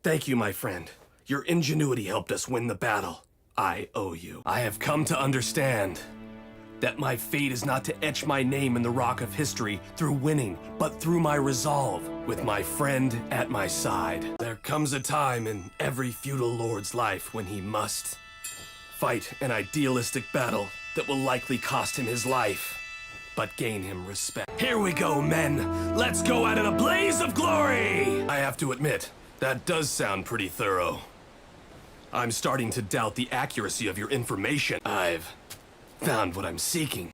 Thank you, my friend. Your ingenuity helped us win the battle. I owe you. I have come to understand that my fate is not to etch my name in the rock of history through winning, but through my resolve, with my friend at my side. There comes a time in every feudal lord's life when he must fight an idealistic battle that will likely cost him his life, but gain him respect. Here we go, men! Let's go out in a blaze of glory! I have to admit, that does sound pretty thorough. I'm starting to doubt the accuracy of your information. I've found what I'm seeking.